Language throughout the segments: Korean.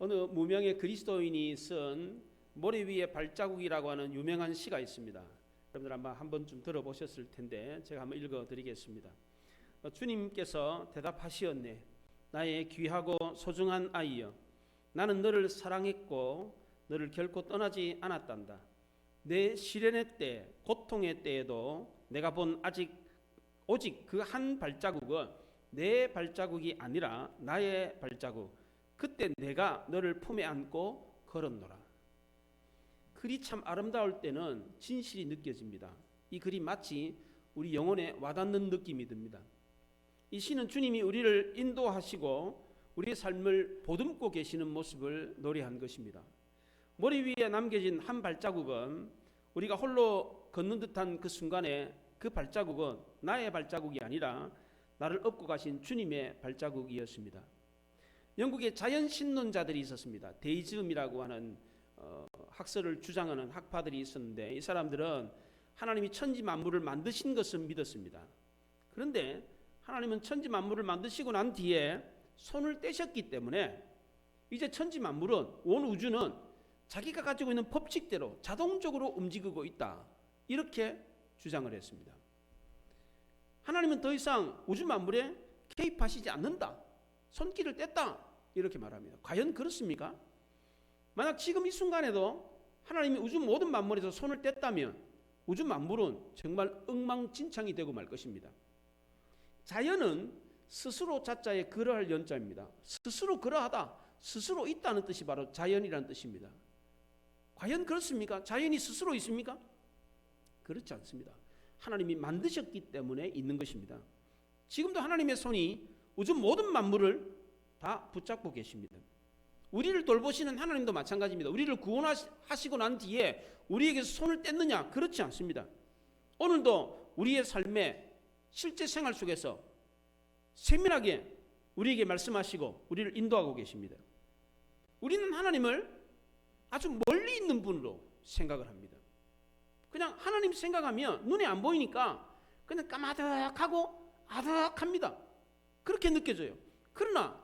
어느 무명의 그리스도인이 쓴 모래 위에 발자국이라고 하는 유명한 시가 있습니다. 여러분들 아마 한 번쯤 들어보셨을 텐데 제가 한번 읽어드리겠습니다. 주님께서 대답하시었네. 나의 귀하고 소중한 아이여, 나는 너를 사랑했고 너를 결코 떠나지 않았단다. 내 시련의 때, 고통의 때에도 내가 본 오직 그 한 발자국은 내 발자국이 아니라 나의 발자국. 그때 내가 너를 품에 안고 걸었노라. 글이 참 아름다울 때는 진실이 느껴집니다. 이 글이 마치 우리 영혼에 와닿는 느낌이 듭니다. 이 시는 주님이 우리를 인도하시고 우리의 삶을 보듬고 계시는 모습을 노래한 것입니다. 머리 위에 남겨진 한 발자국은 우리가 홀로 걷는 듯한 그 순간에 그 발자국은 나의 발자국이 아니라 나를 업고 가신 주님의 발자국이었습니다. 영국에 자연신론자들이 있었습니다. 데이즘이라고 하는 학설을 주장하는 학파들이 있었는데 이 사람들은 하나님이 천지 만물을 만드신 것을 믿었습니다. 그런데 하나님은 천지 만물을 만드시고 난 뒤에 손을 떼셨기 때문에 이제 천지 만물은, 온 우주는 자기가 가지고 있는 법칙대로 자동적으로 움직이고 있다, 이렇게 주장을 했습니다. 하나님은 더 이상 우주 만물에 개입하시지 않는다, 손길을 뗐다, 이렇게 말합니다. 과연 그렇습니까? 만약 지금 이 순간에도 하나님이 우주 모든 만물에서 손을 뗐다면 우주 만물은 정말 엉망진창이 되고 말 것입니다. 자연은 스스로 자자에 그러할 연자입니다. 스스로 그러하다, 스스로 있다는 뜻이 바로 자연이라는 뜻입니다. 과연 그렇습니까? 자연이 스스로 있습니까? 그렇지 않습니다. 하나님이 만드셨기 때문에 있는 것입니다. 지금도 하나님의 손이 우주 모든 만물을 다 붙잡고 계십니다. 우리를 돌보시는 하나님도 마찬가지입니다. 우리를 구원하시고 난 뒤에 우리에게서 손을 뗐느냐? 그렇지 않습니다. 오늘도 우리의 삶의 실제 생활 속에서 세밀하게 우리에게 말씀하시고 우리를 인도하고 계십니다. 우리는 하나님을 아주 멀리 있는 분으로 생각을 합니다. 그냥 하나님 생각하면 눈에 안 보이니까 그냥 까마득하고 아득합니다. 그렇게 느껴져요. 그러나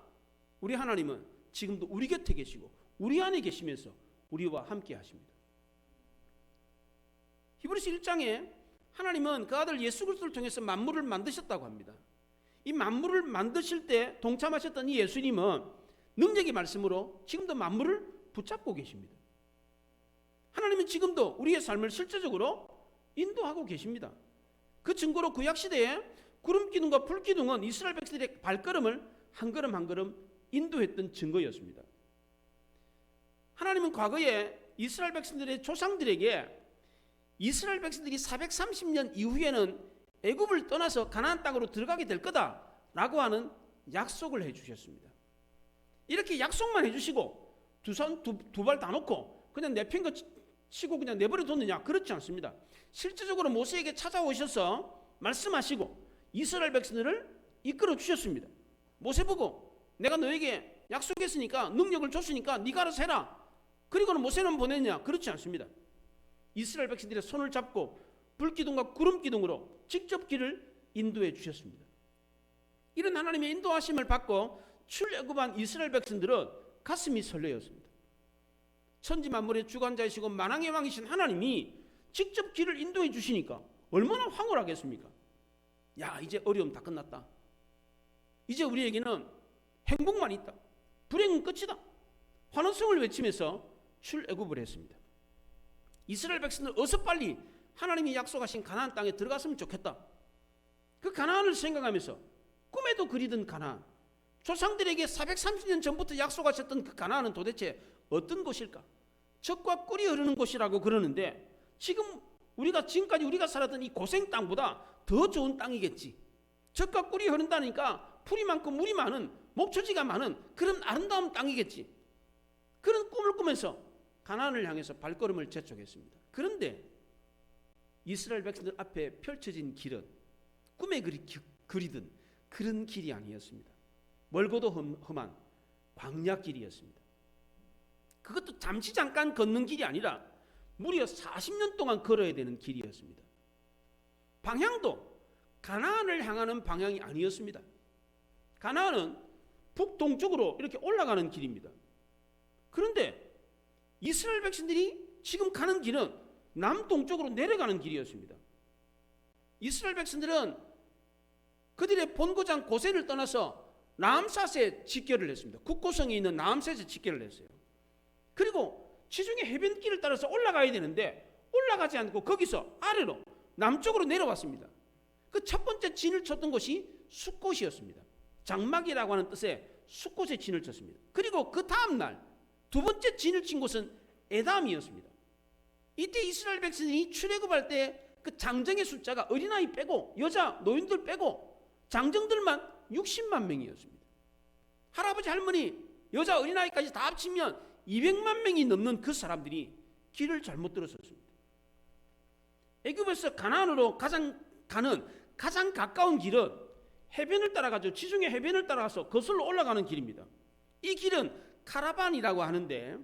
우리 하나님은 지금도 우리 곁에 계시고 우리 안에 계시면서 우리와 함께 하십니다. 히브리서 1장에 하나님은 그 아들 예수 그리스도를 통해서 만물을 만드셨다고 합니다. 이 만물을 만드실 때 동참하셨던 이 예수님은 능력의 말씀으로 지금도 만물을 붙잡고 계십니다. 하나님은 지금도 우리의 삶을 실제적으로 인도하고 계십니다. 그 증거로 구약시대에 구름기둥과 불기둥은 이스라엘 백성들의 발걸음을 한 걸음 한 걸음 인도했던 증거였습니다. 하나님은 과거에 이스라엘 백성들의 조상들에게 이스라엘 백성들이 430년 이후에는 애굽을 떠나서 가나안 땅으로 들어가게 될 거다라고 하는 약속을 해주셨습니다. 이렇게 약속만 해주시고 두 발 다 놓고 그냥 내팽 거 치고 그냥 내버려 뒀느냐? 그렇지 않습니다. 실제적으로 모세에게 찾아오셔서 말씀하시고 이스라엘 백성들을 이끌어 주셨습니다. 모세 보고 내가 너에게 약속했으니까, 능력을 줬으니까 네가 알아서 해라. 그리고는 모세는 보냈냐? 그렇지 않습니다. 이스라엘 백성들의 손을 잡고 불기둥과 구름기둥으로 직접 길을 인도해 주셨습니다. 이런 하나님의 인도하심을 받고 출애굽한 이스라엘 백성들은 가슴이 설레었습니다. 천지 만물의 주관자이시고 만왕의 왕이신 하나님이 직접 길을 인도해 주시니까 얼마나 황홀하겠습니까? 야, 이제 어려움 다 끝났다. 이제 우리에게는 행복만 있다. 불행은 끝이다. 환호성을 외치면서 출애굽을 했습니다. 이스라엘 백성들 어서 빨리 하나님이 약속하신 가나안 땅에 들어갔으면 좋겠다. 그 가나안을 생각하면서 꿈에도 그리던 가나안, 조상들에게 430년 전부터 약속하셨던 그 가나안은 도대체 어떤 곳일까? 젖과 꿀이 흐르는 곳이라고 그러는데 지금 지금까지 우리가 살았던 이 고생 땅보다 더 좋은 땅이겠지. 젖과 꿀이 흐른다니까 풀이 많고 물이 많은, 목초지가 많은 그런 아름다운 땅이겠지. 그런 꿈을 꾸면서 가나안을 향해서 발걸음을 재촉했습니다. 그런데 이스라엘 백성들 앞에 펼쳐진 길은 꿈에 그리던 그런 길이 아니었습니다. 멀고도 험한 광야길이었습니다. 그것도 잠깐 걷는 길이 아니라 무려 40년 동안 걸어야 되는 길이었습니다. 방향도 가나안을 향하는 방향이 아니었습니다. 가나안은 북동쪽으로 이렇게 올라가는 길입니다. 그런데 이스라엘 백성들이 지금 가는 길은 남동쪽으로 내려가는 길이었습니다. 이스라엘 백성들은 그들의 본고장 고센을 떠나서 라암셋에 집결을 했습니다. 국고성에 있는 라암셋에 집결을 했어요. 그리고 지중해 해변길을 따라서 올라가야 되는데 올라가지 않고 거기서 아래로 남쪽으로 내려왔습니다. 그 첫 번째 진을 쳤던 곳이 숫곳이었습니다. 장막이라고 하는 뜻의 숫곳에 진을 쳤습니다. 그리고 그 다음 날 두 번째 진을 친 곳은 에담이었습니다. 이때 이스라엘 백성이 출애굽할 때 그 장정의 숫자가 어린아이 빼고 여자 노인들 빼고 장정들만 60만 명이었습니다. 할아버지 할머니 여자 어린아이까지 다 합치면 200만 명이 넘는 그 사람들이 길을 잘못 들었었습니다. 애굽에서 가나안으로 가장 가까운 길은 해변을 따라가죠. 지중해 해변을 따라가서 거슬러 올라가는 길입니다. 이 길은 카라반이라고 하는데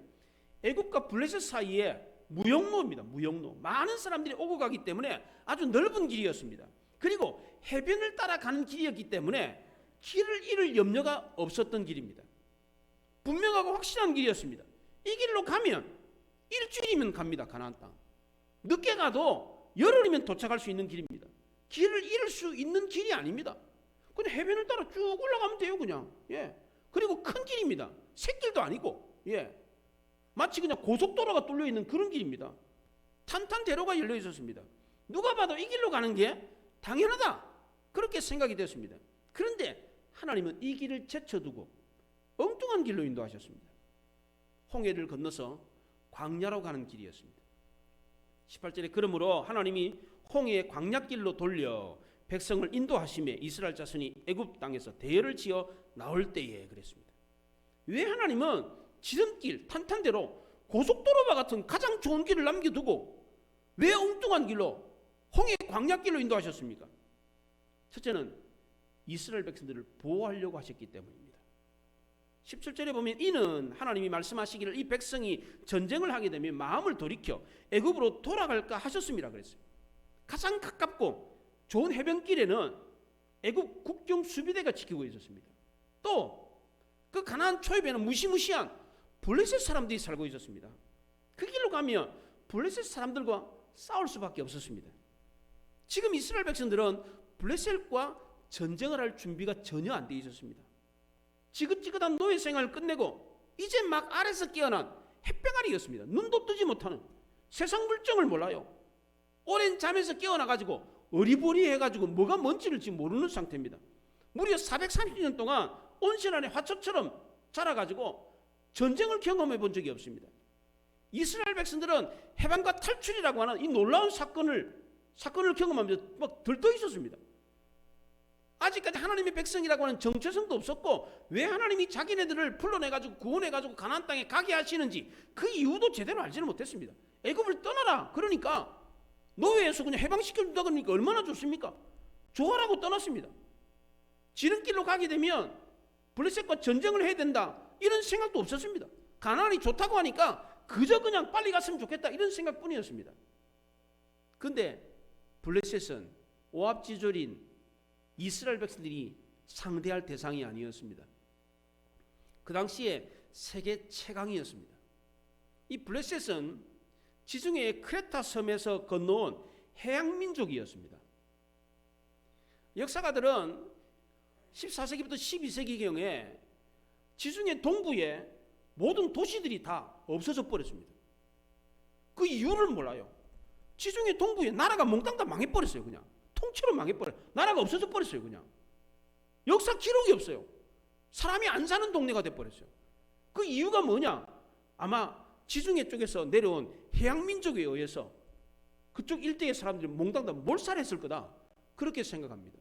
애굽과 블레셋 사이에 무역로입니다. 무역로. 많은 사람들이 오고 가기 때문에 아주 넓은 길이었습니다. 그리고 해변을 따라가는 길이었기 때문에 길을 잃을 염려가 없었던 길입니다. 분명하고 확실한 길이었습니다. 이 길로 가면 일주일이면 갑니다. 가나안 땅. 늦게 가도 열흘이면 도착할 수 있는 길입니다. 길을 잃을 수 있는 길이 아닙니다. 그냥 해변을 따라 쭉 올라가면 돼요. 그냥. 예. 그리고 큰 길입니다. 샛길도 아니고, 예. 마치 그냥 고속도로가 뚫려 있는 그런 길입니다. 탄탄대로가 열려 있었습니다. 누가 봐도 이 길로 가는 게 당연하다, 그렇게 생각이 됐습니다. 그런데 하나님은 이 길을 제쳐두고 엉뚱한 길로 인도하셨습니다. 홍해를 건너서 광야로 가는 길이었습니다. 18절에 그러므로 하나님이 홍해의 광야길로 돌려 백성을 인도하심에 이스라엘 자손이 애굽 땅에서 대열을 지어 나올 때에 그랬습니다. 왜 하나님은 지름길 탄탄대로 고속도로와 같은 가장 좋은 길을 남겨두고 왜 엉뚱한 길로 홍해 광야길로 인도하셨습니까? 첫째는 이스라엘 백성들을 보호하려고 하셨기 때문입니다. 17절에 보면 이는 하나님이 말씀하시기를 이 백성이 전쟁을 하게 되면 마음을 돌이켜 애굽으로 돌아갈까 하셨습니다 그랬어요. 가장 가깝고 좋은 해변길에는 애굽 국경 수비대가 지키고 있었습니다. 또 그 가나안 초입에는 무시무시한 블레셋 사람들이 살고 있었습니다. 그 길로 가면 블레셋 사람들과 싸울 수밖에 없었습니다. 지금 이스라엘 백성들은 블레셋과 전쟁을 할 준비가 전혀 안 돼 있었습니다. 지긋지긋한 노예 생활을 끝내고 이제 막 아래서 깨어난 햇병아리였습니다. 눈도 뜨지 못하는, 세상 물정을 몰라요. 오랜 잠에서 깨어나가지고 어리버리해가지고 뭐가 뭔지를 지금 모르는 상태입니다. 무려 430년 동안 온실 안에 화초처럼 자라가지고 전쟁을 경험해 본 적이 없습니다. 이스라엘 백성들은 해방과 탈출이라고 하는 이 놀라운 사건을 경험하면서 막 들떠 있었습니다. 아직까지 하나님의 백성이라고 하는 정체성도 없었고 왜 하나님이 자기네들을 불러내가지고 구원해가지고 가나안 땅에 가게 하시는지 그 이유도 제대로 알지는 못했습니다. 애굽을 떠나라 그러니까 노예에서 그냥 해방시켜준다 그러니까 얼마나 좋습니까? 좋아라고 떠났습니다. 지름길로 가게 되면 블레셋과 전쟁을 해야 된다 이런 생각도 없었습니다. 가나안이 좋다고 하니까 그저 그냥 빨리 갔으면 좋겠다 이런 생각뿐이었습니다. 그런데 블레셋은 오합지졸인 이스라엘 백성들이 상대할 대상이 아니었습니다. 그 당시에 세계 최강이었습니다. 이 블레셋은 지중해의 크레타 섬에서 건너온 해양민족이었습니다. 역사가들은 14세기부터 12세기경에 지중해 동부에 모든 도시들이 다 없어져 버렸습니다. 그 이유를 몰라요. 지중해 동부에 나라가 몽땅 다 망해버렸어요. 그냥 통째로 망해버려요. 나라가 없어져 버렸어요. 그냥 역사 기록이 없어요. 사람이 안 사는 동네가 돼버렸어요. 그 이유가 뭐냐? 아마 지중해 쪽에서 내려온 해양민족에 의해서 그쪽 일대의 사람들이 몽땅 다 몰살했을 거다 그렇게 생각합니다.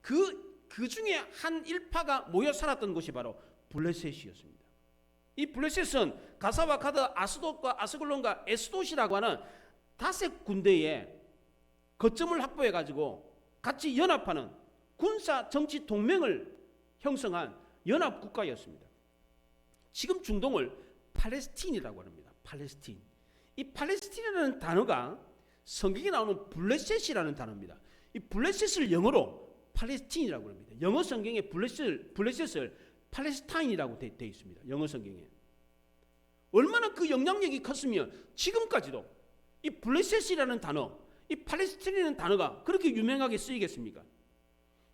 그 중에 한 일파가 모여 살았던 곳이 바로 블레셋이었습니다. 이 블레셋은 가사와 가드, 아스돗과 아스글론과 에스돗이라고 하는 5 군대의 거점을 확보해 가지고 같이 연합하는 군사 정치 동맹을 형성한 연합 국가였습니다. 지금 중동을 팔레스틴이라고 합니다. 팔레스틴. 이 팔레스틴이라는 단어가 성경에 나오는 블레셋이라는 단어입니다. 이 블레셋을 영어로 팔레스틴이라고 합니다. 영어 성경에 블레셋을 팔레스타인이라고 되어 있습니다. 영어 성경에. 얼마나 그 영향력이 컸으면 지금까지도 이 블레셋이라는 단어, 이 팔레스틴이라는 단어가 그렇게 유명하게 쓰이겠습니까?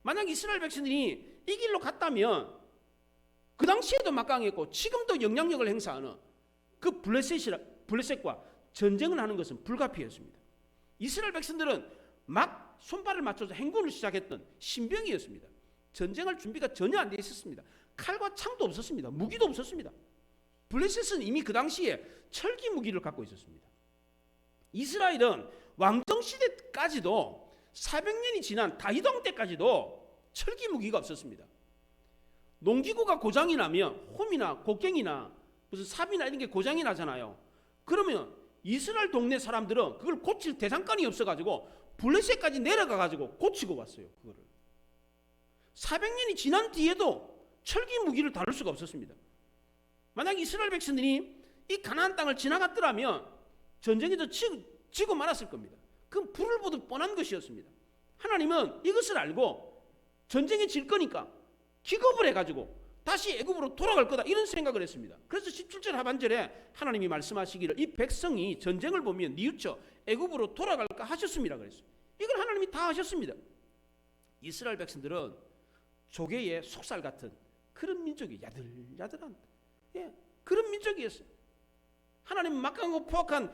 만약 이스라엘 백성들이 이 길로 갔다면 그 당시에도 막강했고 지금도 영향력을 행사하는 그 블레셋과 전쟁을 하는 것은 불가피했습니다. 이스라엘 백성들은 막 손발을 맞춰서 행군을 시작했던 신병이었습니다. 전쟁할 준비가 전혀 안 돼 있었습니다. 칼과 창도 없었습니다. 무기도 없었습니다. 블레셋은 이미 그 당시에 철기 무기를 갖고 있었습니다. 이스라엘은 왕정 시대까지도 400년이 지난 다윗 왕 때까지도 철기 무기가 없었습니다. 농기구가 고장이 나면 홈이나 곡괭이나 무슨 삽이나 이런 게 고장이 나잖아요. 그러면 이스라엘 동네 사람들은 그걸 고칠 대장간이 없어가지고 블레셋까지 내려가가지고 고치고 왔어요. 그거를 400년이 지난 뒤에도 철기 무기를 다룰 수가 없었습니다. 만약 이스라엘 백성들이 이 가나안 땅을 지나갔더라면 전쟁에서 지고 말았을 겁니다. 그건 불을 보듯 뻔한 것이었습니다. 하나님은 이것을 알고 전쟁에 질 거니까 기겁을 해가지고 다시 애굽으로 돌아갈 거다 이런 생각을 했습니다. 그래서 17절 하반절에 하나님이 말씀하시기를 이 백성이 전쟁을 보면 뉘우쳐 애굽으로 돌아갈까 하셨습니다 그랬어요. 이걸 하나님이 다 하셨습니다. 이스라엘 백성들은 조개의 속살 같은 그런 민족이 야들야들한 그런 민족이었어요. 하나님 막강하고 포악한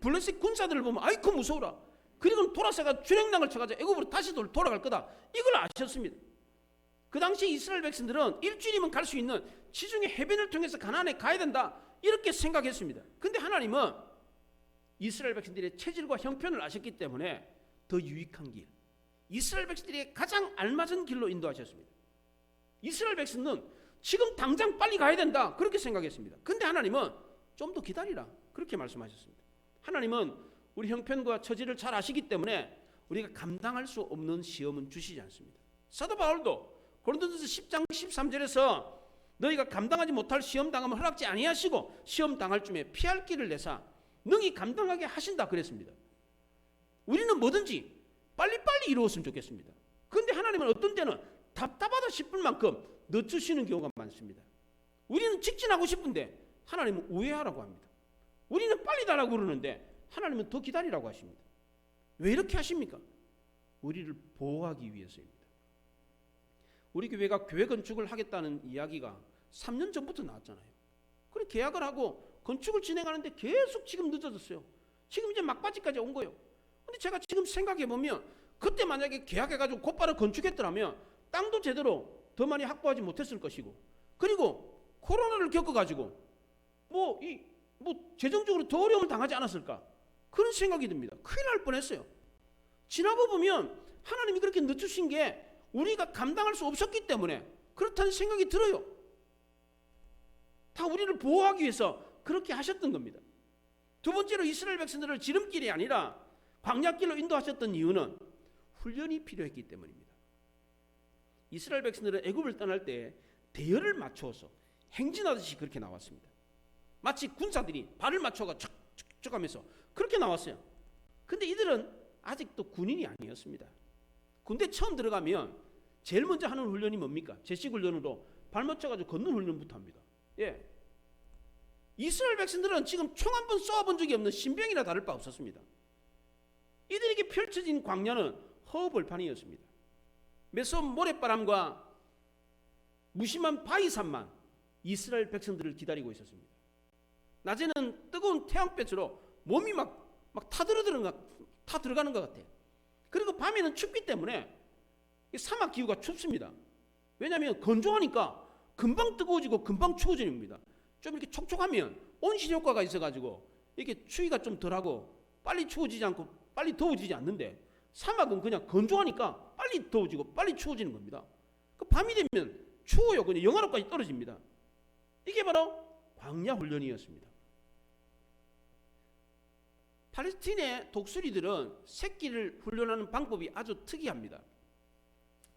블레셋 군사들을 보면 아이고 무서워라. 그리고 돌아서가 주랭랑을 쳐가지고 애굽으로 다시 돌아갈 거다. 이걸 아셨습니다. 그 당시 이스라엘 백성들은 일주일이면 갈 수 있는 지중해 해변을 통해서 가나안에 가야 된다 이렇게 생각했습니다. 근데 하나님은 이스라엘 백성들의 체질과 형편을 아셨기 때문에 더 유익한 길, 이스라엘 백성들이 가장 알맞은 길로 인도하셨습니다. 이스라엘 백성은 지금 당장 빨리 가야 된다 그렇게 생각했습니다. 근데 하나님은 좀 더 기다리라 그렇게 말씀하셨습니다. 하나님은 우리 형편과 처지를 잘 아시기 때문에 우리가 감당할 수 없는 시험은 주시지 않습니다. 사도 바울도 고린도전서 10장 13절에서 너희가 감당하지 못할 시험 당하면 허락지 아니하시고 시험 당할 쯤에 피할 길을 내사 능히 감당하게 하신다 그랬습니다. 우리는 뭐든지 빨리빨리 이루었으면 좋겠습니다. 그런데 하나님은 어떤 때는 답답하다 싶을 만큼 늦추시는 경우가 많습니다. 우리는 직진하고 싶은데 하나님은 우회하라고 합니다. 우리는 빨리 달라고 그러는데 하나님은 더 기다리라고 하십니다. 왜 이렇게 하십니까? 우리를 보호하기 위해서입니다. 우리 교회가 교회 건축을 하겠다는 이야기가 3년 전부터 나왔잖아요. 그래 계약을 하고 건축을 진행하는데 계속 지금 늦어졌어요. 지금 이제 막바지까지 온 거예요. 근데 제가 지금 생각해 보면 그때 만약에 계약해가지고 곧바로 건축했더라면 땅도 제대로 더 많이 확보하지 못했을 것이고, 그리고 코로나를 겪어가지고 뭐 재정적으로 더 어려움을 당하지 않았을까 그런 생각이 듭니다. 큰일 날 뻔했어요. 지나고 보면 하나님이 그렇게 늦추신 게 우리가 감당할 수 없었기 때문에 그렇다는 생각이 들어요. 다 우리를 보호하기 위해서 그렇게 하셨던 겁니다. 두 번째로 이스라엘 백성들을 지름길이 아니라 광야길로 인도하셨던 이유는 훈련이 필요했기 때문입니다. 이스라엘 백성들은 애굽을 떠날 때 대열을 맞추어서 행진하듯이 그렇게 나왔습니다. 마치 군사들이 발을 맞춰가 척척척 하면서 그렇게 나왔어요. 근데 이들은 아직도 군인이 아니었습니다. 군대 처음 들어가면 제일 먼저 하는 훈련이 뭡니까? 제식 훈련으로 발 맞춰가지고 걷는 훈련부터 합니다. 이스라엘 백성들은 지금 총 한 번 쏘아본 적이 없는 신병이나 다를 바 없었습니다. 이들에게 펼쳐진 광야는 허벌판이었습니다. 매서운 모래바람과 무심한 바위산만 이스라엘 백성들을 기다리고 있었습니다. 낮에는 뜨거운 태양볕으로 몸이 막 타 들어가는 것 같아요. 그리고 밤에는 춥기 때문에 사막 기후가 춥습니다. 왜냐하면 건조하니까 금방 뜨거워지고 금방 추워집니다. 좀 이렇게 촉촉하면 온실 효과가 있어가지고 이렇게 추위가 좀 덜하고 빨리 추워지지 않고 빨리 더워지지 않는데, 사막은 그냥 건조하니까 빨리 더워지고 빨리 추워지는 겁니다. 그 밤이 되면 추워요. 그냥 영하로까지 떨어집니다. 이게 바로 광야 훈련이었습니다. 팔레스틴의 독수리들은 새끼를 훈련하는 방법이 아주 특이합니다.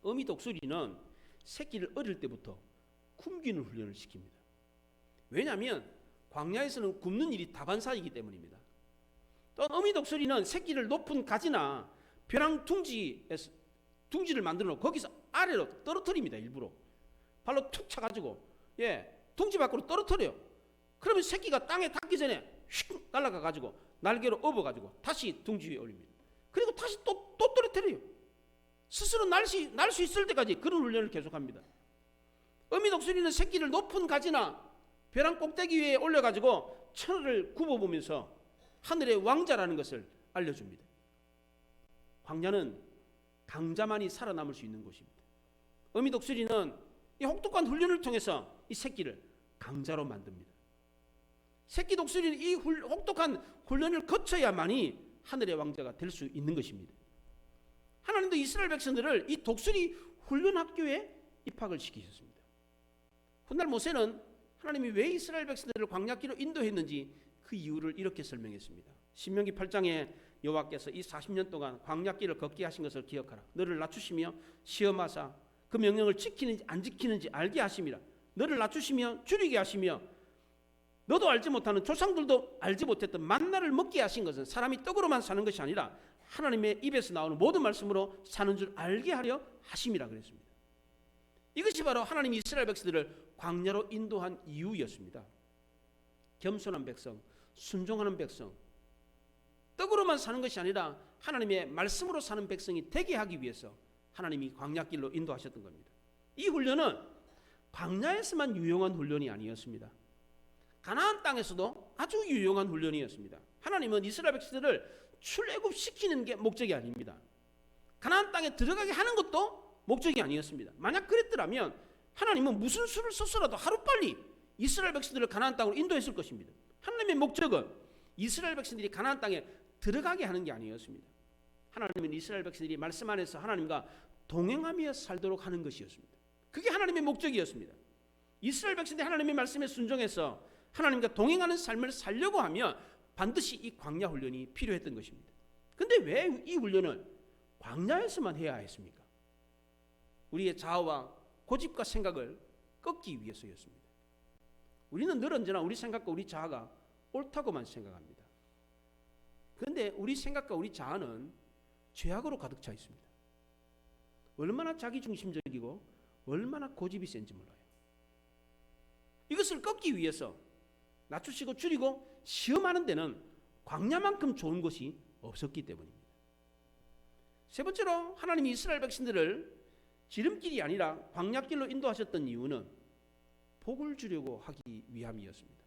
어미 독수리는 새끼를 어릴 때부터 굶기는 훈련을 시킵니다. 왜냐하면 광야에서는 굶는 일이 다반사이기 때문입니다. 또 어미 독수리는 새끼를 높은 가지나 벼랑 둥지를 만들어 놓고 거기서 아래로 떨어뜨립니다. 일부러 발로 툭 차가지고 둥지 밖으로 떨어뜨려요. 그러면 새끼가 땅에 닿기 전에 휙 날아가 가지고 날개로 업어 가지고 다시 둥지 위에 올립니다. 그리고 다시 또 떨어뜨려요. 스스로 날 수 있을 때까지 그런 훈련을 계속합니다. 어미독수리는 새끼를 높은 가지나 벼랑 꼭대기 위에 올려가지고 천을 굽어보면서 하늘의 왕자라는 것을 알려줍니다. 광야는 강자만이 살아남을 수 있는 곳입니다. 어미독수리는 이 혹독한 훈련을 통해서 이 새끼를 강자로 만듭니다. 새끼 독수리는 이 혹독한 훈련을 거쳐야만이 하늘의 왕자가 될 수 있는 것입니다. 하나님도 이스라엘 백성들을 이 독수리 훈련 학교에 입학을 시키셨습니다. 훗날 모세는 하나님이 왜 이스라엘 백성들을 광야길로 인도했는지 그 이유를 이렇게 설명했습니다. 신명기 8장에 여호와께서 이 40년 동안 광야길을 걷게 하신 것을 기억하라. 너를 낮추시며 시험하사 그 명령을 지키는지 안 지키는지 알게 하심이라. 너를 낮추시며 줄이게 하시며 너도 알지 못하는 조상들도 알지 못했던 만나를 먹게 하신 것은 사람이 떡으로만 사는 것이 아니라 하나님의 입에서 나오는 모든 말씀으로 사는 줄 알게 하려 하심이라 그랬습니다. 이것이 바로 하나님이 이스라엘 백성들을 광야로 인도한 이유였습니다. 겸손한 백성, 순종하는 백성, 떡으로만 사는 것이 아니라 하나님의 말씀으로 사는 백성이 되게 하기 위해서 하나님이 광야길로 인도하셨던 겁니다. 이 훈련은 광야에서만 유용한 훈련이 아니었습니다. 가나안 땅에서도 아주 유용한 훈련이었습니다. 하나님은 이스라엘 백성들을 출애굽시키는 게 목적이 아닙니다. 가나안 땅에 들어가게 하는 것도 목적이 아니었습니다. 만약 그랬더라면 하나님은 무슨 수를 써서라도 하루빨리 이스라엘 백성들을 가나안 땅으로 인도했을 것입니다. 하나님의 목적은 이스라엘 백성들이 가나안 땅에 들어가게 하는 게 아니었습니다. 하나님은 이스라엘 백성들이 말씀 안에서 하나님과 동행하며 살도록 하는 것이었습니다. 그게 하나님의 목적이었습니다. 이스라엘 백성들이 하나님의 말씀에 순종해서 하나님과 동행하는 삶을 살려고 하면 반드시 이 광야 훈련이 필요했던 것입니다. 그런데 왜 이 훈련을 광야에서만 해야 했습니까? 우리의 자아와 고집과 생각을 꺾기 위해서였습니다. 우리는 늘 언제나 우리 생각과 우리 자아가 옳다고만 생각합니다. 그런데 우리 생각과 우리 자아는 죄악으로 가득 차 있습니다. 얼마나 자기중심적이고 얼마나 고집이 센지 몰라요. 이것을 꺾기 위해서 낮추시고 줄이고 시험하는 데는 광야만큼 좋은 것이 없었기 때문입니다. 세 번째로 하나님이 이스라엘 백성들을 지름길이 아니라 광야길로 인도하셨던 이유는 복을 주려고 하기 위함이었습니다.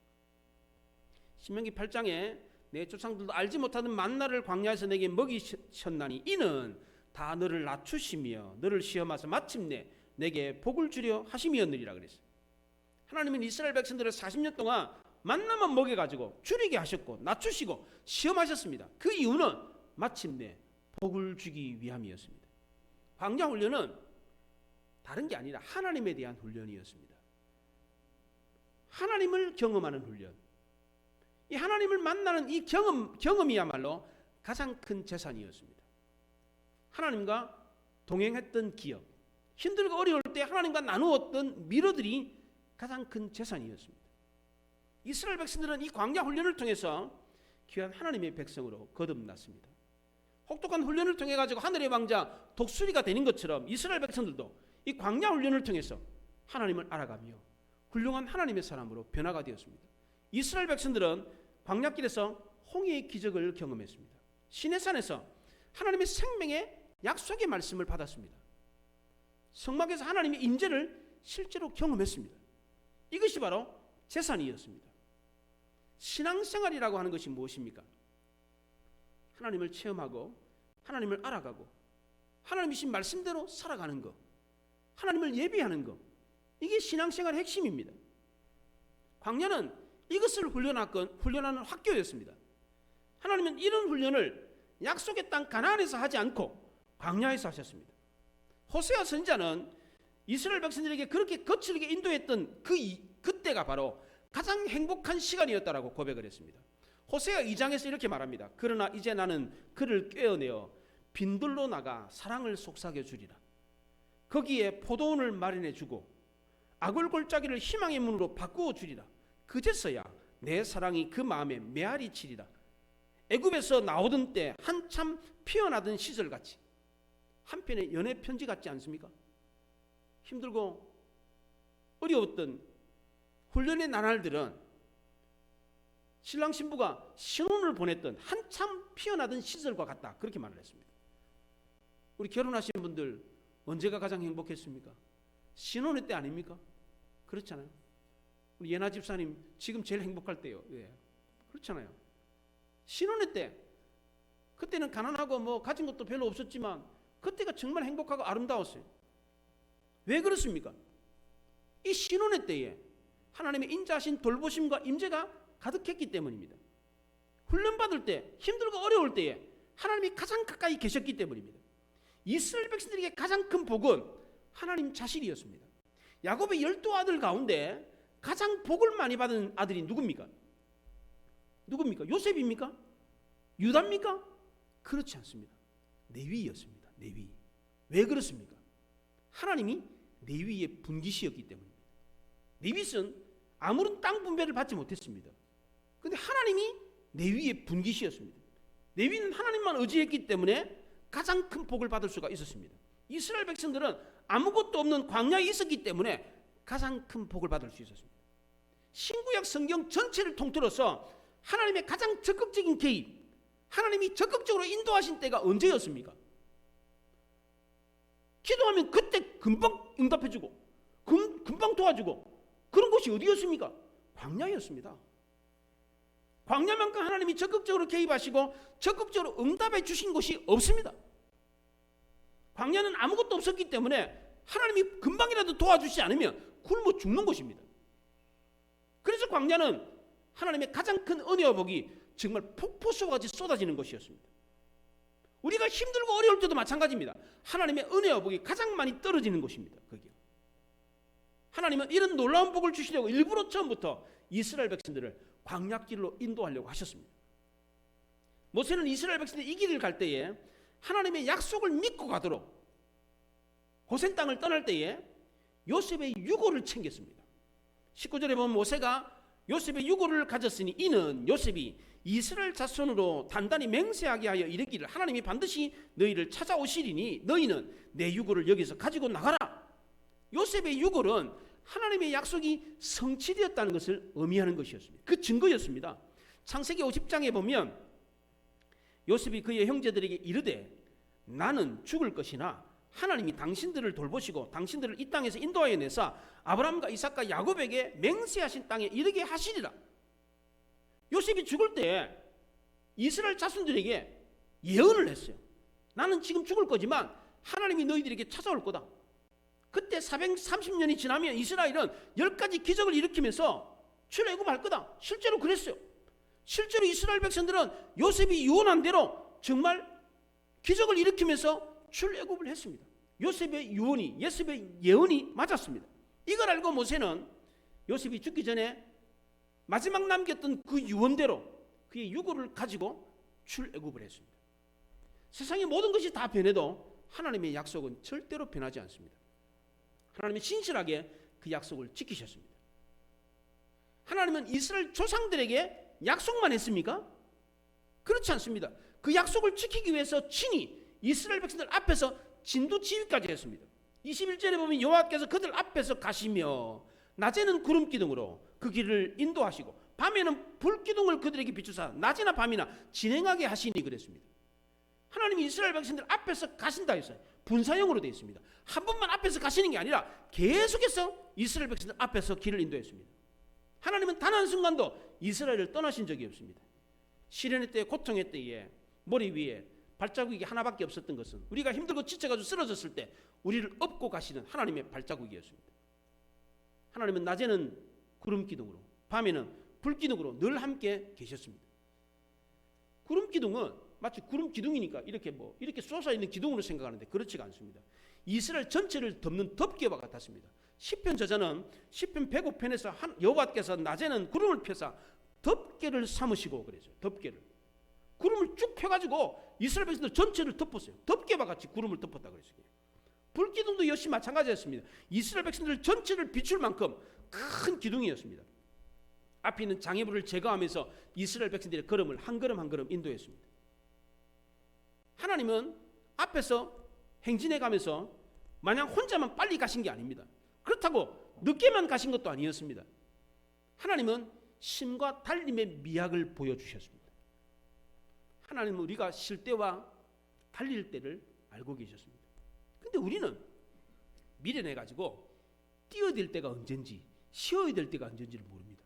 신명기 8장에 내 조상들도 알지 못하는 만나를 광야에서 내게 먹이셨나니 이는 다 너를 낮추시며 너를 시험하사 마침내 내게 복을 주려 하심이었느니라 그랬어요. 하나님은 이스라엘 백성들을 40년 동안 만나만 먹여가지고 줄이게 하셨고 낮추시고 시험하셨습니다. 그 이유는 마침내 복을 주기 위함이었습니다. 광야 훈련은 다른 게 아니라 하나님에 대한 훈련이었습니다. 하나님을 경험하는 훈련. 이 하나님을 만나는 이 경험이야말로 가장 큰 재산이었습니다. 하나님과 동행했던 기억, 힘들고 어려울 때 하나님과 나누었던 미로들이 가장 큰 재산이었습니다. 이스라엘 백성들은 이 광야 훈련을 통해서 귀한 하나님의 백성으로 거듭났습니다. 혹독한 훈련을 통해 가지고 하늘의 왕자 독수리가 되는 것처럼 이스라엘 백성들도 이 광야 훈련을 통해서 하나님을 알아가며 훌륭한 하나님의 사람으로 변화가 되었습니다. 이스라엘 백성들은 광야길에서 홍해의 기적을 경험했습니다. 시내산에서 하나님의 생명의 약속의 말씀을 받았습니다. 성막에서 하나님의 임재를 실제로 경험했습니다. 이것이 바로 재산이었습니다. 신앙생활이라고 하는 것이 무엇입니까? 하나님을 체험하고 하나님을 알아가고 하나님이신 말씀대로 살아가는 것, 하나님을 예비하는 것, 이게 신앙생활의 핵심입니다. 광야는 이것을 훈련하는 학교였습니다. 하나님은 이런 훈련을 약속의 땅 가나안에서 하지 않고 광야에서 하셨습니다. 호세아 선지자는 이스라엘 백성들에게 그렇게 거칠게 인도했던 그때가 바로 가장 행복한 시간이었다라고 고백을 했습니다. 호세아 2장에서 이렇게 말합니다. 그러나 이제 나는 그를 꿰어내어 빈들로 나가 사랑을 속삭여 주리라. 거기에 포도원을 마련해 주고 아굴 골짜기를 희망의 문으로 바꾸어 주리라. 그제서야 내 사랑이 그 마음에 메아리 치리라. 애굽에서 나오던 때 한참 피어나던 시절같이, 한편의 연애 편지 같지 않습니까? 힘들고 어려웠던 훈련의 나날들은 신랑 신부가 신혼을 보냈던 한참 피어나던 시절과 같다, 그렇게 말을 했습니다. 우리 결혼하신 분들 언제가 가장 행복했습니까? 신혼의 때 아닙니까? 그렇잖아요. 우리 예나 집사님 지금 제일 행복할 때요. 예. 그렇잖아요. 신혼의 때, 그때는 가난하고 뭐 가진 것도 별로 없었지만 그때가 정말 행복하고 아름다웠어요. 왜 그렇습니까? 이 신혼의 때에 하나님의 인자하신 돌보심과 임재가 가득했기 때문입니다. 훈련받을 때, 힘들고 어려울 때에 하나님이 가장 가까이 계셨기 때문입니다. 이스라엘 백성들에게 가장 큰 복은 하나님 자신이었습니다. 야곱의 12아들 가운데 가장 복을 많이 받은 아들이 누굽니까? 누굽니까? 요셉입니까? 유다입니까? 그렇지 않습니다. 레위였습니다. 레위. 왜 그렇습니까? 하나님이 레위의 분기시였기 때문입니다. 레위는 아무런 땅 분배를 받지 못했습니다. 그런데 하나님이 레위의 분기시였습니다. 레위는 하나님만 의지했기 때문에 가장 큰 복을 받을 수가 있었습니다. 이스라엘 백성들은 아무것도 없는 광야에 있었기 때문에 가장 큰 복을 받을 수 있었습니다. 신구약 성경 전체를 통틀어서 하나님의 가장 적극적인 개입, 하나님이 적극적으로 인도하신 때가 언제였습니까? 기도하면 그때 금방 응답해주고 금방 도와주고 그런 곳이 어디였습니까? 광야였습니다. 광야만큼 하나님이 적극적으로 개입하시고 적극적으로 응답해 주신 곳이 없습니다. 광야는 아무것도 없었기 때문에 하나님이 금방이라도 도와주지 않으면 굶어 죽는 곳입니다. 그래서 광야는 하나님의 가장 큰 은혜와 복이 정말 폭포수와 같이 쏟아지는 것이었습니다. 우리가 힘들고 어려울 때도 마찬가지입니다. 하나님의 은혜와 복이 가장 많이 떨어지는 곳입니다. 거기요. 하나님은 이런 놀라운 복을 주시려고 일부러 처음부터 이스라엘 백성들을 광야길로 인도하려고 하셨습니다. 모세는 이스라엘 백성들이 이 길을 갈 때에 하나님의 약속을 믿고 가도록 고센 땅을 떠날 때에 요셉의 유고를 챙겼습니다. 19절에 보면 모세가 요셉의 유고를 가졌으니 이는 요셉이 이스라엘 자손으로 단단히 맹세하게 하여 이르기를 하나님이 반드시 너희를 찾아오시리니 너희는 내 유고를 여기서 가지고 나가라. 요셉의 유고는 하나님의 약속이 성취되었다는 것을 의미하는 것이었습니다. 그 증거였습니다. 창세기 50장에 보면 요셉이 그의 형제들에게 이르되 나는 죽을 것이나 하나님이 당신들을 돌보시고 당신들을 이 땅에서 인도하여 내사 아브라함과 이삭과 야곱에게 맹세하신 땅에 이르게 하시리라. 요셉이 죽을 때 이스라엘 자손들에게 예언을 했어요. 나는 지금 죽을 거지만 하나님이 너희들에게 찾아올 거다. 그때 430년이 지나면 이스라엘은 10가지 기적을 일으키면서 출애굽할 거다. 실제로 그랬어요. 실제로 이스라엘 백성들은 요셉이 유언한 대로 정말 기적을 일으키면서 출애굽을 했습니다. 요셉의 유언이, 요셉의 예언이 맞았습니다. 이걸 알고 모세는 요셉이 죽기 전에 마지막 남겼던 그 유언대로 그의 유고를 가지고 출애굽을 했습니다. 세상의 모든 것이 다 변해도 하나님의 약속은 절대로 변하지 않습니다. 하나님은 신실하게 그 약속을 지키셨습니다. 하나님은 이스라엘 조상들에게 약속만 했습니까? 그렇지 않습니다. 그 약속을 지키기 위해서 친히 이스라엘 백성들 앞에서 진두지휘까지 했습니다. 21절에 보면 여호와께서 그들 앞에서 가시며 낮에는 구름 기둥으로 그 길을 인도하시고 밤에는 불 기둥을 그들에게 비추사 낮이나 밤이나 진행하게 하시니 그랬습니다. 하나님이 이스라엘 백성들 앞에서 가신다 했어요. 분사형으로 되어 있습니다. 한 번만 앞에서 가시는 게 아니라 계속해서 이스라엘 백성들 앞에서 길을 인도했습니다. 하나님은 단 한순간도 이스라엘을 떠나신 적이 없습니다. 시련의 때, 고통의 때에 머리 위에 발자국이 하나밖에 없었던 것은 우리가 힘들고 지쳐가지고 쓰러졌을 때 우리를 업고 가시는 하나님의 발자국이었습니다. 하나님은 낮에는 구름 기둥으로 밤에는 불 기둥으로 늘 함께 계셨습니다. 구름 기둥은 마치 구름 기둥이니까 이렇게 솟아 있는 기둥으로 생각하는데 그렇지가 않습니다. 이스라엘 전체를 덮는 덮개와 같았습니다. 시편 저자는 시편 105편에서 여호와께서 낮에는 구름을 펴사 덮개를 삼으시고 그랬어요. 덮개를 구름을 쭉 펴가지고 이스라엘 백성들 전체를 덮었어요. 덮개와 같이 구름을 덮었다 그랬어요. 불기둥도 역시 마찬가지였습니다. 이스라엘 백성들 전체를 비출 만큼 큰 기둥이었습니다. 앞에 있는 장애물을 제거하면서 이스라엘 백성들의 걸음을 한 걸음 한 걸음 인도했습니다. 하나님은 앞에서 행진해 가면서 마냥 혼자만 빨리 가신 게 아닙니다. 그렇다고 늦게만 가신 것도 아니었습니다. 하나님은 심과 달림의 미학을 보여주셨습니다. 하나님은 우리가 쉴 때와 달릴 때를 알고 계셨습니다. 근데 우리는 미련해가지고 뛰어들 때가 언젠지 쉬어야 될 때가 언젠지를 모릅니다.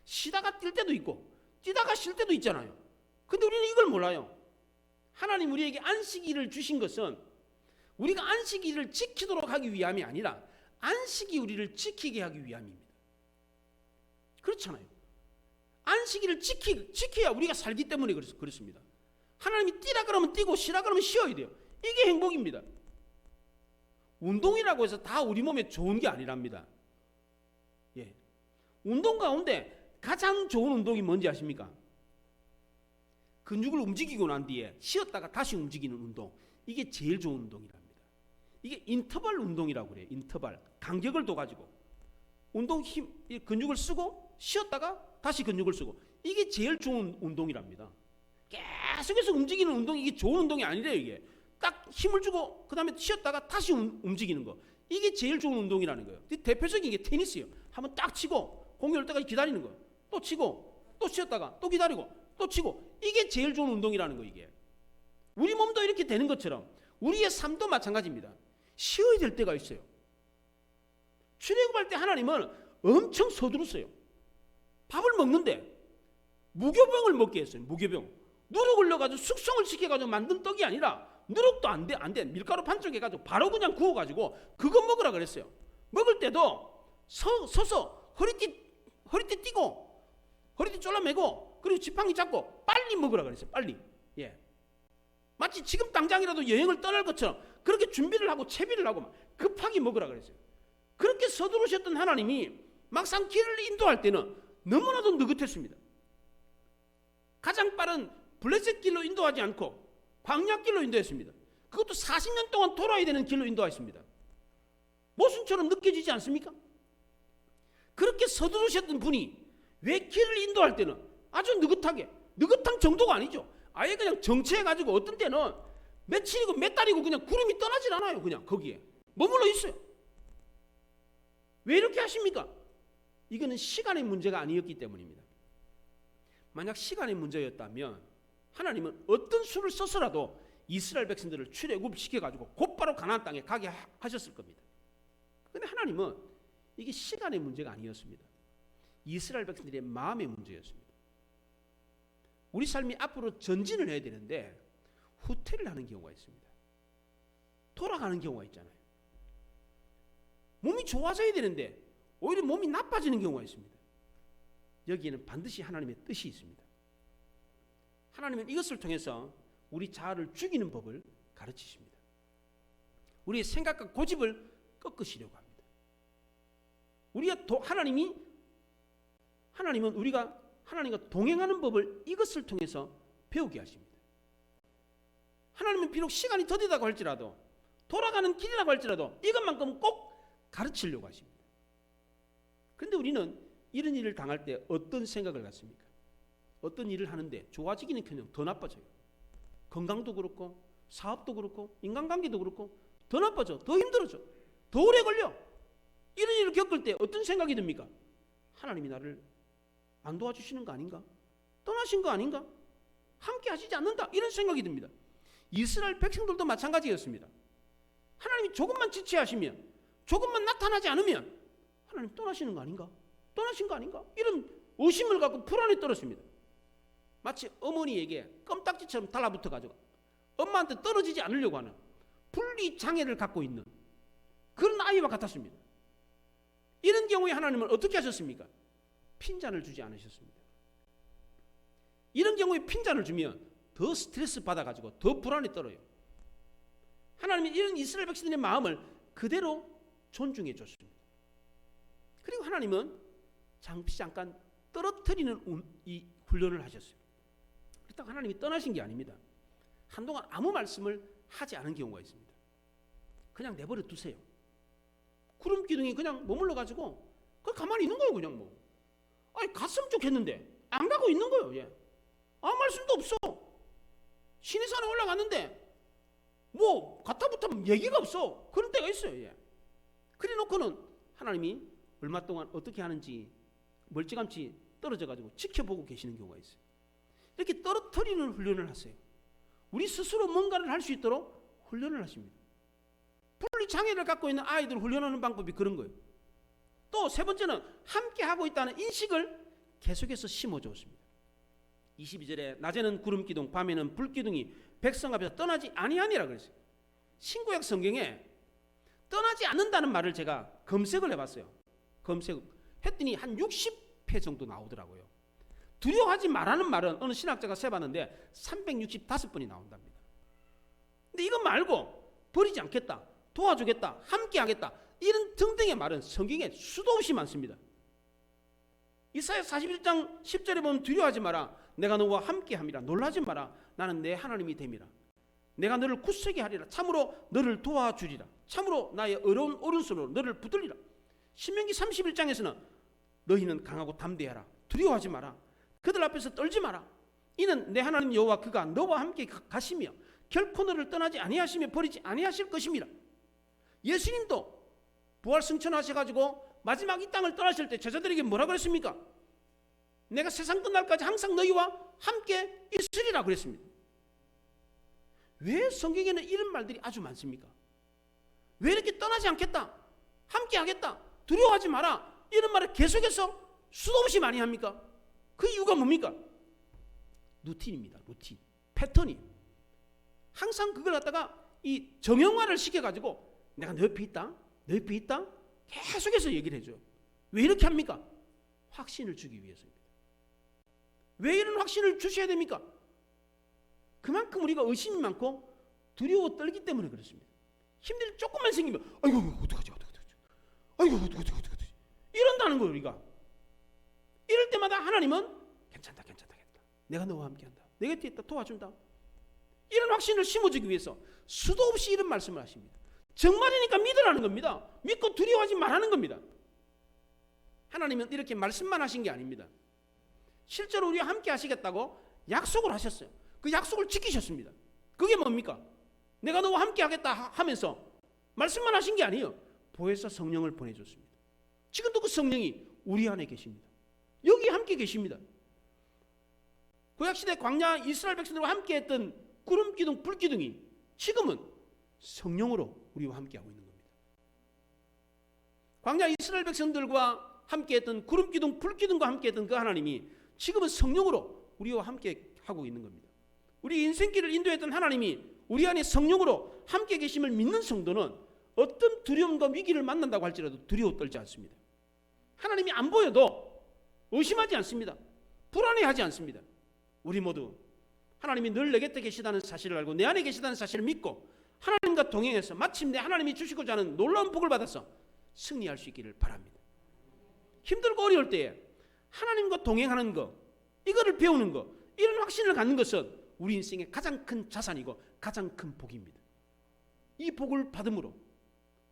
쉬다가 뛸 때도 있고 뛰다가 쉴 때도 있잖아요. 근데 우리는 이걸 몰라요. 하나님 우리에게 안식일을 주신 것은 우리가 안식일을 지키도록 하기 위함이 아니라 안식이 우리를 지키게 하기 위함입니다. 그렇잖아요. 안식일을 지켜야 우리가 살기 때문에 그렇습니다. 하나님이 뛰라 그러면 뛰고 쉬라 그러면 쉬어야 돼요. 이게 행복입니다. 운동이라고 해서 다 우리 몸에 좋은 게 아니랍니다. 예. 운동 가운데 가장 좋은 운동이 뭔지 아십니까? 근육을 움직이고 난 뒤에 쉬었다가 다시 움직이는 운동. 이게 제일 좋은 운동이랍니다. 이게 인터벌 운동이라고 그래요. 인터벌. 간격을 둬가지고 운동 근육을 쓰고 쉬었다가 다시 근육을 쓰고 이게 제일 좋은 운동이랍니다. 계속해서 움직이는 운동이 이게 좋은 운동이 아니래요. 이게 딱 힘을 주고 그 다음에 쉬었다가 다시 움직이는 거 이게 제일 좋은 운동이라는 거예요. 대표적인 게 테니스예요. 한번 딱 치고 공이 올 때까지 기다리는 거 또 치고 또 쉬었다가 또 기다리고 또 치고 이게 제일 좋은 운동이라는 거. 이게 우리 몸도 이렇게 되는 것처럼 우리의 삶도 마찬가지입니다. 쉬어야 될 때가 있어요. 출애굽할 때 하나님은 엄청 서두르세요. 밥을 먹는데 무교병을 먹게 했어요. 무교병. 누룩을 넣어가지고 숙성을 시켜가지고 만든 떡이 아니라 누룩도 안 돼. 밀가루 반쪽 해가지고 바로 그냥 구워가지고 그거 먹으라 그랬어요. 먹을 때도 서서 허리띠 띠고 허리띠 졸라매고 그리고 지팡이 잡고 빨리 먹으라 그랬어요. 빨리. 예. 마치 지금 당장이라도 여행을 떠날 것처럼 그렇게 준비를 하고 채비를 하고 급하게 먹으라 그랬어요. 그렇게 서두르셨던 하나님이 막상 길을 인도할 때는 너무나도 느긋했습니다. 가장 빠른 블레셋 길로 인도하지 않고 광야길로 인도했습니다. 그것도 40년 동안 돌아야 되는 길로 인도했습니다. 모순처럼 느껴지지 않습니까? 그렇게 서두르셨던 분이 왜 길을 인도할 때는 아주 느긋한 정도가 아니죠. 아예 그냥 정체해가지고 어떤 때는 며칠이고 몇 달이고 그냥 구름이 떠나질 않아요. 그냥 거기에 머물러 있어요. 왜 이렇게 하십니까? 이거는 시간의 문제가 아니었기 때문입니다. 만약 시간의 문제였다면 하나님은 어떤 수를 써서라도 이스라엘 백성들을 출애굽시켜가지고 곧바로 가나안 땅에 가게 하셨을 겁니다. 그런데 하나님은 이게 시간의 문제가 아니었습니다. 이스라엘 백성들의 마음의 문제였습니다. 우리 삶이 앞으로 전진을 해야 되는데 후퇴를 하는 경우가 있습니다. 돌아가는 경우가 있잖아요. 몸이 좋아져야 되는데 오히려 몸이 나빠지는 경우가 있습니다. 여기에는 반드시 하나님의 뜻이 있습니다. 하나님은 이것을 통해서 우리 자아를 죽이는 법을 가르치십니다. 우리의 생각과 고집을 꺾으시려고 합니다. 하나님은 우리가 하나님과 동행하는 법을 이것을 통해서 배우게 하십니다. 하나님은 비록 시간이 더디다고 할지라도 돌아가는 길이라고 할지라도 이것만큼은 꼭 가르치려고 하십니다. 그런데 우리는 이런 일을 당할 때 어떤 생각을 갖습니까? 어떤 일을 하는데 좋아지기는커녕 더 나빠져요. 건강도 그렇고 사업도 그렇고 인간관계도 그렇고 더 나빠져, 더 힘들어져, 더 오래 걸려. 이런 일을 겪을 때 어떤 생각이 듭니까? 하나님이 나를 안 도와주시는 거 아닌가? 떠나신 거 아닌가? 함께 하시지 않는다. 이런 생각이 듭니다. 이스라엘 백성들도 마찬가지였습니다. 하나님이 조금만 지체하시면, 조금만 나타나지 않으면 하나님 떠나시는 거 아닌가? 떠나신 거 아닌가? 이런 의심을 갖고 불안에 떨었습니다. 마치 어머니에게 껌딱지처럼 달라붙어가지고 엄마한테 떨어지지 않으려고 하는 분리 장애를 갖고 있는 그런 아이와 같았습니다. 이런 경우에 하나님은 어떻게 하셨습니까? 핀잔을 주지 않으셨습니다. 이런 경우에 핀잔을 주면 더 스트레스 받아가지고 더 불안에 떨어요. 하나님은 이런 이스라엘 백성들의 마음을 그대로 존중해 줬습니다. 그리고 하나님은 잠깐 떨어뜨리는 이 훈련을 하셨어요. 그렇다고 하나님이 떠나신 게 아닙니다. 한동안 아무 말씀을 하지 않은 경우가 있습니다. 그냥 내버려 두세요. 구름 기둥이 그냥 머물러 가지고 그 가만히 있는 거예요. 그냥 뭐. 아니 갔으면 좋겠는데 안 가고 있는 거예요. 예. 아무 말씀도 없어. 신의 산에 올라갔는데 뭐 갔다 붙으면 얘기가 없어. 그런 때가 있어요. 예. 그래 놓고는 하나님이 얼마 동안 어떻게 하는지 멀찌감치 떨어져 가지고 지켜보고 계시는 경우가 있어요. 이렇게 떨어뜨리는 훈련을 하세요. 우리 스스로 뭔가를 할 수 있도록 훈련을 하십니다. 분리 장애를 갖고 있는 아이들을 훈련하는 방법이 그런 거예요. 또 세 번째는 함께 하고 있다는 인식을 계속해서 심어주었습니다. 22절에 낮에는 구름기둥 밤에는 불기둥이 백성 앞에서 떠나지 아니하니라 그랬어요. 신구약 성경에 떠나지 않는다는 말을 제가 검색을 해봤어요. 검색했더니 한 60회 정도 나오더라고요. 두려워하지 말라는 말은 어느 신학자가 세봤는데 365번이 나온답니다. 근데 이거 말고 버리지 않겠다, 도와주겠다, 함께하겠다 이런 등등의 말은 성경에 수도 없이 많습니다. 이사야 41장 10절에 보면 두려워하지 마라, 내가 너와 함께함이라, 놀라지 마라, 나는 내 하나님이 됨이라, 내가 너를 굳세게 하리라, 참으로 너를 도와주리라, 참으로 나의 어려운 오른손으로 너를 붙들리라. 신명기 31장에서는 너희는 강하고 담대하라, 두려워하지 마라, 그들 앞에서 떨지 마라, 이는 내 하나님 여호와 그가 너와 함께 가시며 결코 너를 떠나지 아니하시며 버리지 아니하실 것임이라. 예수님도 부활 승천하셔가지고 마지막 이 땅을 떠나실 때 제자들에게 뭐라 그랬습니까? 내가 세상 끝날까지 항상 너희와 함께 있으리라 그랬습니다. 왜 성경에는 이런 말들이 아주 많습니까? 왜 이렇게 떠나지 않겠다, 함께 하겠다, 두려워하지 마라 이런 말을 계속해서 수도 없이 많이 합니까? 그 이유가 뭡니까? 루틴입니다. 루틴, 패턴이. 항상 그걸 갖다가 이 정형화를 시켜가지고 내가 너 옆에 있다, 너 옆에 있다 계속해서 얘기를 해줘요. 왜 이렇게 합니까? 확신을 주기 위해서입니다. 왜 이런 확신을 주셔야 됩니까? 그만큼 우리가 의심이 많고 두려워 떨기 때문에 그렇습니다. 힘들이 조금만 생기면 아이고 어떡하지 아이고 어떡하지 이런다는 거예요. 우리가 이럴 때마다 하나님은 괜찮다 내가 너와 함께한다, 내 곁에 있다, 도와준다 이런 확신을 심어주기 위해서 수도 없이 이런 말씀을 하십니다. 정말이니까 믿으라는 겁니다. 믿고 두려워하지 말라는 겁니다. 하나님은 이렇게 말씀만 하신 게 아닙니다. 실제로 우리와 함께 하시겠다고 약속을 하셨어요. 그 약속을 지키셨습니다. 그게 뭡니까? 내가 너와 함께 하겠다 하면서 말씀만 하신 게 아니에요. 보혜사 성령을 보내줬습니다. 지금도 그 성령이 우리 안에 계십니다. 여기 함께 계십니다. 구약시대 광야 이스라엘 백성들과 함께 했던 구름기둥 불기둥이 지금은 성령으로 우리와 함께하고 있는 겁니다. 광야 이스라엘 백성들과 함께했던 구름기둥 불기둥과 함께했던 그 하나님이 지금은 성령으로 우리와 함께하고 있는 겁니다. 우리 인생길을 인도했던 하나님이 우리 안에 성령으로 함께 계심을 믿는 성도는 어떤 두려움과 위기를 만난다고 할지라도 두려워 떨지 않습니다. 하나님이 안 보여도 의심하지 않습니다. 불안해하지 않습니다. 우리 모두 하나님이 늘 내 곁에 계시다는 사실을 알고 내 안에 계시다는 사실을 믿고 하나님과 동행해서 마침내 하나님이 주시고자 하는 놀라운 복을 받아서 승리할 수 있기를 바랍니다. 힘들고 어려울 때에 하나님과 동행하는 것, 이거를 배우는 것, 이런 확신을 갖는 것은 우리 인생의 가장 큰 자산이고 가장 큰 복입니다. 이 복을 받음으로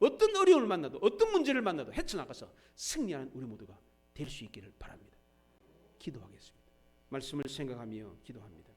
어떤 어려움을 만나도 어떤 문제를 만나도 헤쳐나가서 승리하는 우리 모두가 될 수 있기를 바랍니다. 기도하겠습니다. 말씀을 생각하며 기도합니다.